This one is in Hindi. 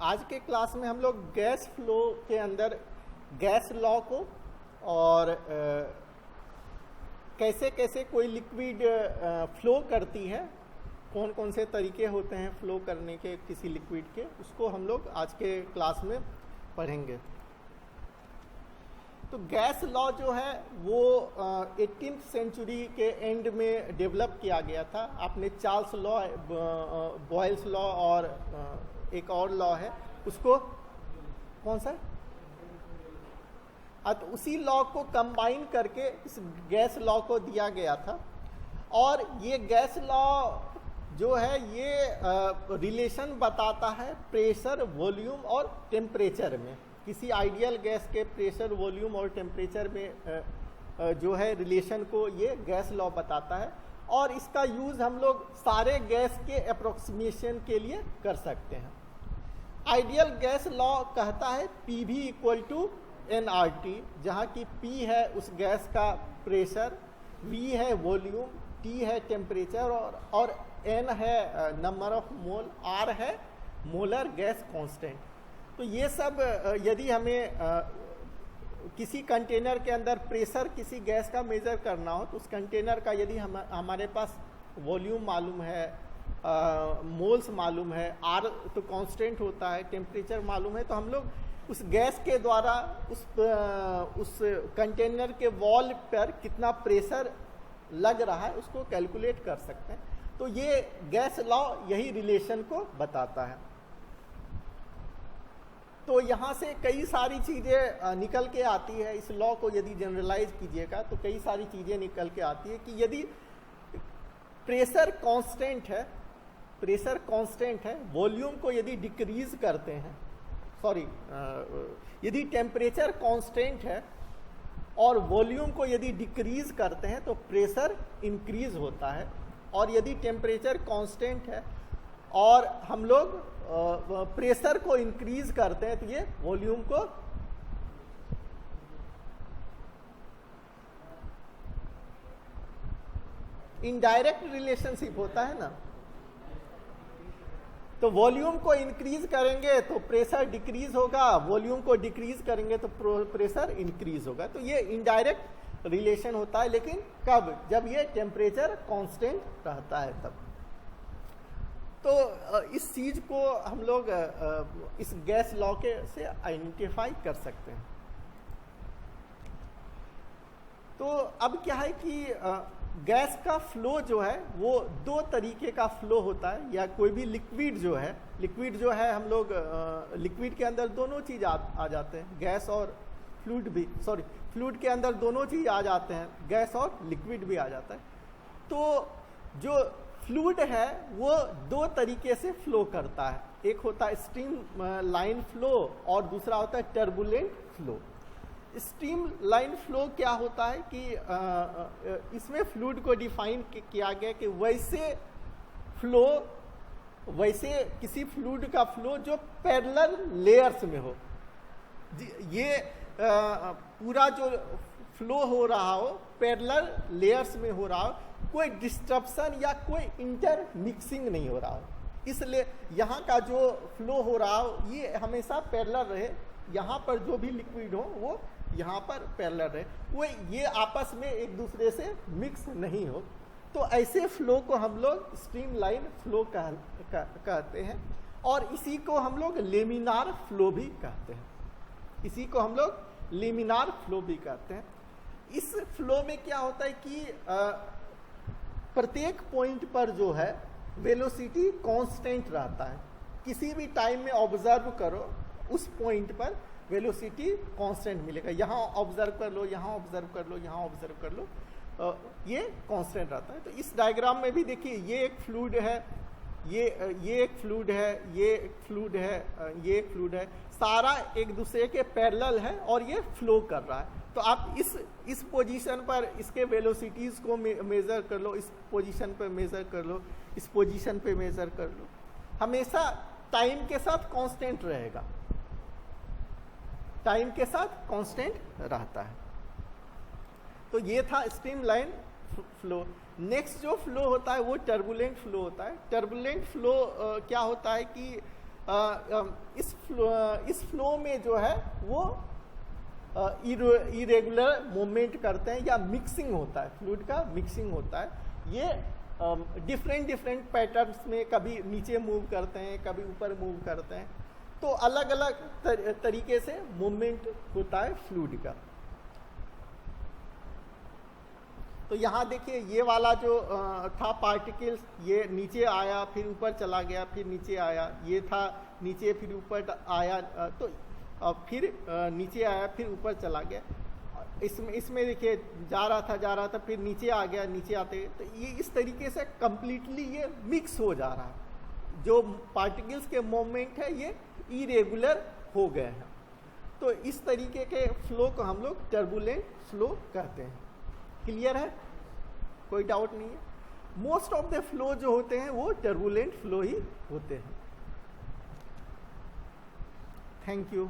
आज के क्लास में हम लोग गैस फ्लो के अंदर गैस लॉ को और कैसे कैसे कोई लिक्विड फ्लो करती है, कौन कौन से तरीके होते हैं फ्लो करने के किसी लिक्विड के, उसको हम लोग आज के क्लास में पढ़ेंगे। तो गैस लॉ जो है वो 18th सेंचुरी के एंड में डेवलप किया गया था। आपने चार्ल्स लॉ, बॉयल्स लॉ और एक और लॉ है, उसको कौन सा, तो उसी लॉ को कंबाइन करके इस गैस लॉ को दिया गया था। और ये गैस लॉ जो है ये रिलेशन बताता है प्रेशर, वॉल्यूम और टेम्परेचर में। किसी आइडियल गैस के प्रेशर, वॉल्यूम और टेम्परेचर में जो है रिलेशन को ये गैस लॉ बताता है। और इसका यूज़ हम लोग सारे गैस के अप्रोक्सीमेशन के लिए कर सकते हैं। आइडियल गैस लॉ कहता है PV इक्वल टू nRT, जहाँ की P है उस गैस का प्रेशर, V है वॉल्यूम, T है टेम्परेचर और N है नंबर ऑफ मोल, R है मोलर गैस कांस्टेंट। तो ये सब यदि हमें किसी कंटेनर के अंदर प्रेशर किसी गैस का मेजर करना हो तो उस कंटेनर का यदि हमारे पास वॉल्यूम मालूम है, मोल्स मालूम है, R तो कांस्टेंट होता है, टेम्परेचर मालूम है, तो हम लोग उस गैस के द्वारा उस कंटेनर के वॉल पर कितना प्रेशर लग रहा है उसको कैलकुलेट कर सकते हैं। तो ये गैस लॉ यही रिलेशन को बताता है। तो यहाँ से कई सारी चीज़ें निकल के आती है। इस लॉ को यदि जनरलाइज कीजिएगा तो कई सारी चीज़ें निकल के आती है कि यदि प्रेशर कांस्टेंट है, वॉल्यूम को यदि डिक्रीज करते हैं, यदि टेम्परेचर कांस्टेंट है और वॉल्यूम को यदि डिक्रीज करते हैं तो प्रेशर इंक्रीज होता है। और यदि टेम्परेचर कांस्टेंट है और हम लोग प्रेशर को इंक्रीज करते हैं तो ये वॉल्यूम को इनडायरेक्ट रिलेशनशिप होता है ना। तो वॉल्यूम को इंक्रीज करेंगे तो प्रेशर डिक्रीज होगा, वॉल्यूम को डिक्रीज करेंगे तो प्रेशर इंक्रीज होगा। तो ये इनडायरेक्ट रिलेशन होता है, लेकिन कब? जब ये टेम्परेचर कांस्टेंट रहता है तब। तो इस चीज को हम लोग इस गैस लॉ के से आइडेंटिफाई कर सकते हैं। तो अब क्या है कि गैस का फ्लो जो है वो दो तरीके का फ्लो होता है। या कोई भी लिक्विड जो है हम लोग लिक्विड के अंदर दोनों चीज आ जाते हैं, गैस और फ्लूइड भी, फ्लूइड के अंदर दोनों चीज आ जाते हैं, गैस और लिक्विड भी आ जाता है। तो जो फ्लूइड है वो दो तरीके से फ्लो करता है, एक होता है स्ट्रीम लाइन फ्लो और दूसरा होता है turbulent flow. Stream line flow क्या होता है कि इसमें फ्लूइड को डिफाइन किया गया कि वैसे किसी फ्लूइड का फ्लो जो पैरेलल लेयर्स में हो, ये पूरा जो फ्लो हो रहा हो पैरेलल लेयर्स में हो रहा हो, कोई डिस्ट्रप्शन या कोई इंटर मिक्सिंग नहीं हो रहा हो। इसलिए यहाँ का जो फ्लो हो रहा हो ये हमेशा पैरेलल रहे, यहाँ पर जो भी लिक्विड हो वो यहाँ पर पैरेलल रहे, वो ये आपस में एक दूसरे से मिक्स नहीं हो। तो ऐसे फ्लो को हम लोग स्ट्रीम लाइन फ्लो कहते हैं। और इसी को हम लोग लेमिनार फ्लो भी कहते हैं। इस फ्लो में क्या होता है कि प्रत्येक पॉइंट पर जो है वेलोसिटी कांस्टेंट रहता है। किसी भी टाइम में ऑब्जर्व करो, उस पॉइंट पर वेलोसिटी कांस्टेंट मिलेगा। यहाँ ऑब्जर्व कर लो, यहाँ ऑब्जर्व कर लो, यहाँ ऑब्जर्व कर लो, ये कांस्टेंट रहता है। तो इस डायग्राम में भी देखिए, ये एक फ्लूइड है, ये एक फ्लूइड है, ये एक फ्लूइड है, ये एक फ्लूइड है, सारा एक दूसरे के पैरेलल है और ये फ्लो कर रहा है। तो आप इस पोजीशन पर इसके वेलोसिटीज को मेजर कर लो, इस पोजीशन पर मेजर कर लो, इस पोजीशन पे मेजर कर लो, हमेशा टाइम के साथ कांस्टेंट रहेगा, टाइम के साथ कांस्टेंट रहता है। तो ये था स्ट्रीम लाइन फ्लो। नेक्स्ट जो फ्लो होता है वो टर्बुलेंट फ्लो होता है। टर्बुलेंट फ्लो क्या होता है कि इस फ्लो में जो है वो इरेगुलर मूवमेंट करते हैं या मिक्सिंग होता है, फ्लूइड का मिक्सिंग होता है। ये डिफरेंट पैटर्न्स में कभी नीचे मूव करते हैं, कभी ऊपर मूव करते हैं, तो अलग अलग तरीके से मूवमेंट होता है फ्लूइड का। तो यहाँ देखिए ये वाला जो था पार्टिकल्स, ये नीचे आया फिर ऊपर चला गया, फिर नीचे आया, ये था नीचे फिर ऊपर आया, तो फिर नीचे आया फिर ऊपर चला गया। इसमें देखिए जा रहा था फिर नीचे आ गया, नीचे आते, तो ये इस तरीके से कंप्लीटली ये मिक्स हो जा रहा है। जो पार्टिकल्स के मूवमेंट है ये इरेगुलर हो गए हैं। तो इस तरीके के फ्लो को हम लोग टर्बुलेंट फ्लो कहते हैं। क्लियर है, कोई डाउट नहीं है। मोस्ट ऑफ द फ्लो जो होते हैं वो टर्बुलेंट फ्लो ही होते हैं। Thank you.